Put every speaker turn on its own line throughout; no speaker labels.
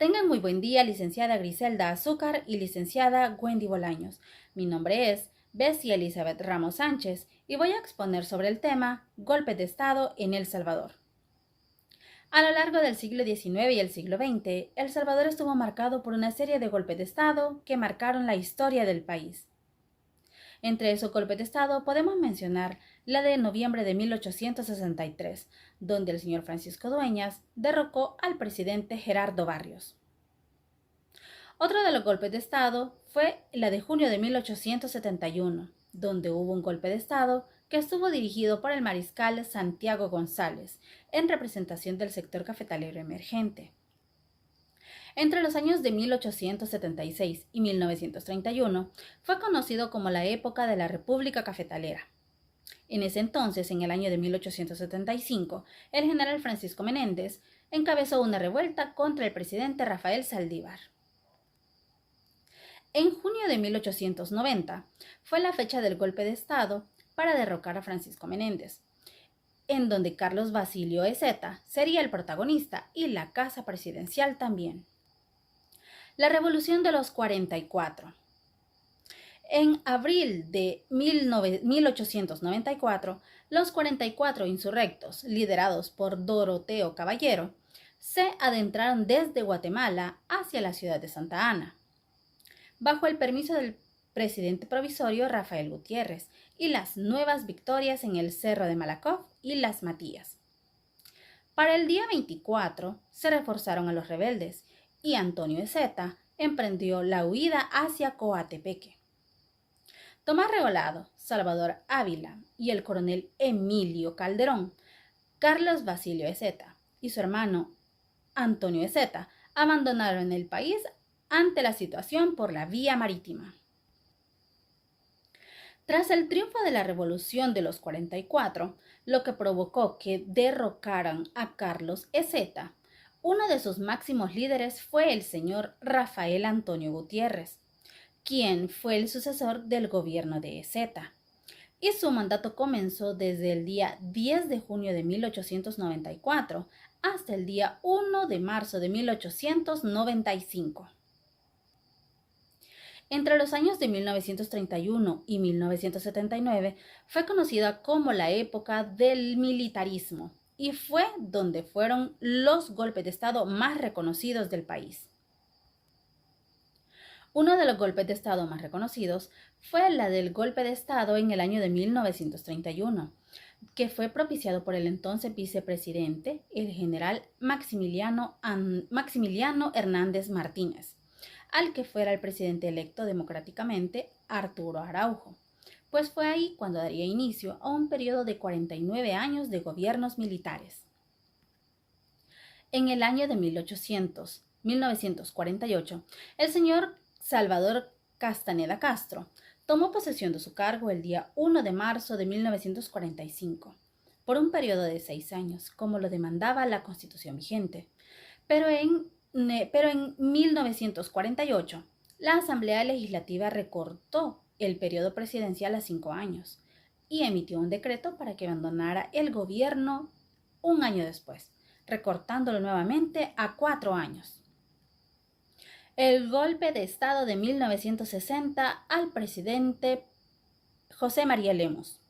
Tengan muy buen día, licenciada Griselda Azúcar y licenciada Wendy Bolaños. Mi nombre es Bessie Elizabeth Ramos Sánchez y voy a exponer sobre el tema Golpe de Estado en El Salvador. A lo largo del siglo XIX y el siglo XX, El Salvador estuvo marcado por una serie de golpes de Estado que marcaron la historia del país. Entre esos golpes de Estado podemos mencionar la de noviembre de 1863, donde el señor Francisco Dueñas derrocó al presidente Gerardo Barrios. Otro de los golpes de Estado fue la de junio de 1871, donde hubo un golpe de Estado que estuvo dirigido por el mariscal Santiago González, en representación del sector cafetalero emergente. Entre los años de 1876 y 1931 fue conocido como la época de la República Cafetalera. En ese entonces, en el año de 1875, el general Francisco Menéndez encabezó una revuelta contra el presidente Rafael Saldívar. En junio de 1890 fue la fecha del golpe de Estado para derrocar a Francisco Menéndez, en donde Carlos Basilio Ezeta sería el protagonista y la casa presidencial también. La Revolución de los 44. En abril de 1894, los 44 insurrectos, liderados por Doroteo Caballero, se adentraron desde Guatemala hacia la ciudad de Santa Ana, bajo el permiso del presidente provisorio Rafael Gutiérrez y las nuevas victorias en el Cerro de Malakoff y Las Matías. Para el día 24 se reforzaron a los rebeldes y Antonio Ezeta emprendió la huida hacia Coatepeque. Tomás Regalado, Salvador Ávila y el coronel Emilio Calderón, Carlos Basilio Ezeta y su hermano Antonio Ezeta abandonaron el país ante la situación por la vía marítima. Tras el triunfo de la Revolución de los 44, lo que provocó que derrocaran a Carlos Ezeta, uno de sus máximos líderes fue el señor Rafael Antonio Gutiérrez, quien fue el sucesor del gobierno de Ezeta, y su mandato comenzó desde el día 10 de junio de 1894 hasta el día 1 de marzo de 1895. Entre los años de 1931 y 1979 fue conocida como la época del militarismo y fue donde fueron los golpes de Estado más reconocidos del país. Uno de los golpes de Estado más reconocidos fue la del golpe de Estado en el año de 1931, que fue propiciado por el entonces vicepresidente, el general Maximiliano Hernández Martínez, al que fuera el presidente electo democráticamente Arturo Araujo, pues fue ahí cuando daría inicio a un periodo de 49 años de gobiernos militares. En el año de 1948, el señor Salvador Castaneda Castro tomó posesión de su cargo el día 1 de marzo de 1945, por un periodo de 6 años, como lo demandaba la Constitución vigente. Pero en 1948, la Asamblea Legislativa recortó el periodo presidencial a 5 años y emitió un decreto para que abandonara el gobierno un año después, recortándolo nuevamente a 4 años. El golpe de Estado de 1960 al presidente José María Lemos.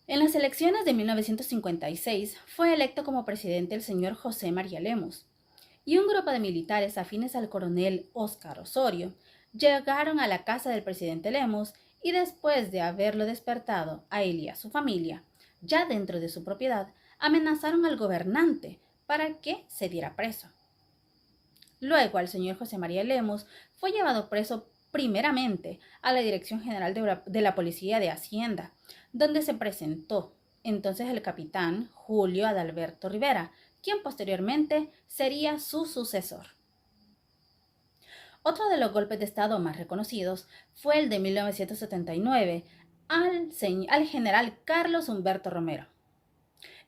En las elecciones de 1956 fue electo como presidente el señor José María Lemos, y un grupo de militares afines al coronel Óscar Osorio llegaron a la casa del presidente Lemos y después de haberlo despertado a él y a su familia, ya dentro de su propiedad, amenazaron al gobernante para que se diera preso. Luego, el señor José María Lemos fue llevado preso primeramente a la Dirección General de la Policía de Hacienda, donde se presentó entonces el capitán Julio Adalberto Rivera, quien posteriormente sería su sucesor. Otro de los golpes de Estado más reconocidos fue el de 1979 al general Carlos Humberto Romero,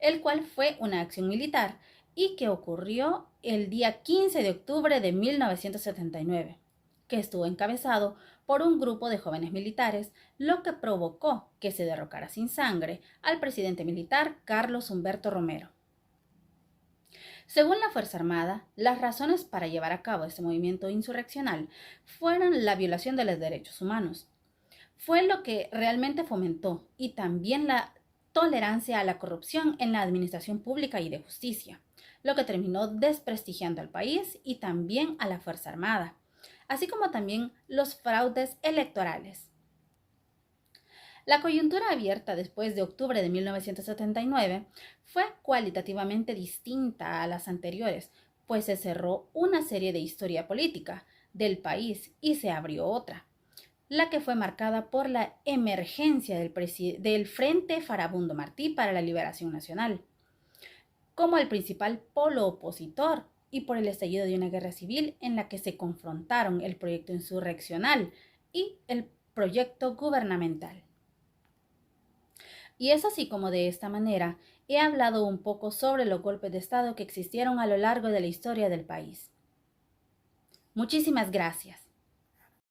el cual fue una acción militar y que ocurrió el día 15 de octubre de 1979, que estuvo encabezado por un grupo de jóvenes militares, lo que provocó que se derrocara sin sangre al presidente militar Carlos Humberto Romero. Según la Fuerza Armada, las razones para llevar a cabo este movimiento insurreccional fueron la violación de los derechos humanos. Fue lo que realmente fomentó y también la tolerancia a la corrupción en la administración pública y de justicia, lo que terminó desprestigiando al país y también a la Fuerza Armada, así como también los fraudes electorales. La coyuntura abierta después de octubre de 1979 fue cualitativamente distinta a las anteriores, pues se cerró una serie de historia política del país y se abrió otra, la que fue marcada por la emergencia del Frente Farabundo Martí para la Liberación Nacional, como el principal polo opositor y por el estallido de una guerra civil en la que se confrontaron el proyecto insurreccional y el proyecto gubernamental. Y es así como de esta manera he hablado un poco sobre los golpes de Estado que existieron a lo largo de la historia del país. Muchísimas gracias.